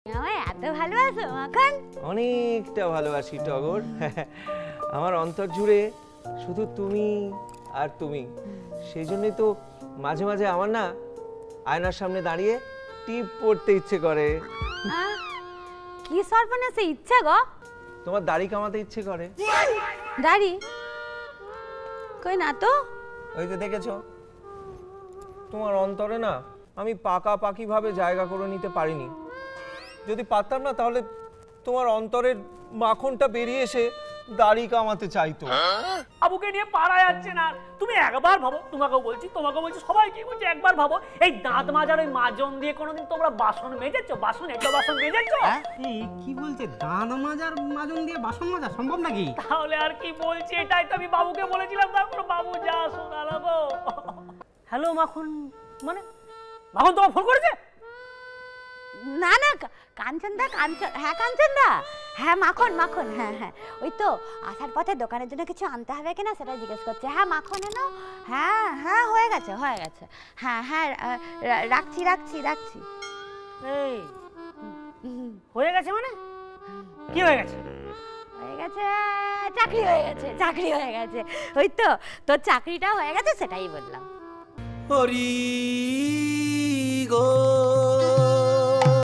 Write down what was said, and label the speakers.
Speaker 1: আমায় এত ভালোবাসো মাখন?
Speaker 2: অনেকটা ভালোবাসি টগর। আমার অন্তর জুড়ে শুধু তুমি আর তুমি। সেই জন্যই তো মাঝে মাঝে আমার না আয়নার সামনে দাঁড়িয়ে টিপ পড়তে ইচ্ছে করে।
Speaker 1: কি সর্বনাশে ইচ্ছা গো?
Speaker 2: তোমার দাড়ি কামাতে ইচ্ছে করে।
Speaker 1: দাড়ি কই না তো।
Speaker 2: ওই যে দেখেছো, তোমার অন্তরে না আমি পাকাপাকি ভাবে জায়গা করে নিতে পারিনি। যদি পারতাম না তাহলে তোমার অন্তরের মাখনটা বেরিয়ে এসে দাড়ি কামাতে চাইতো।
Speaker 3: আবুকে নিয়ে পারা যাচ্ছে না। তুমি একবার ভাবো, তোমাকেও বলছি সবাইকে বলছি, একবার ভাবো এই দাঁত মাজার ওই মাজন দিয়ে কোনোদিন তোমরা বাসন মেজেছো? বাসন মেজেছো?
Speaker 4: কি বলছে? দাঁত মাজার মাজন দিয়ে বাসন মাজা সম্ভব নাকি?
Speaker 3: তাহলে আর কি বলছি, এটাই তো আমি বাবুকে বলেছিলাম। তারপর বাবু যা শোনালো গো। হ্যালো মাখন, মানে মাখন তোমার ফোন করেছে?
Speaker 1: না না কাঞ্চনদা, হ্যাঁ কাঞ্চনদা, হ্যাঁ মাখন মাখন, হ্যাঁ হ্যাঁ ওই তো আসার পথে দোকানের জন্য কিছু আনতে হবে কিনা সেটা জিজ্ঞেস করছে। হ্যাঁ মাখন এনো, হ্যাঁ হ্যাঁ হয়ে গেছে হ্যাঁ হ্যাঁ রাখছি।
Speaker 3: এই হয়ে গেছে মানে কি হয়ে গেছে?
Speaker 1: চাকরি হয়ে গেছে। ওই তো তোর চাকরিটা হয়ে গেছে সেটাই বললাম।
Speaker 5: হরি গো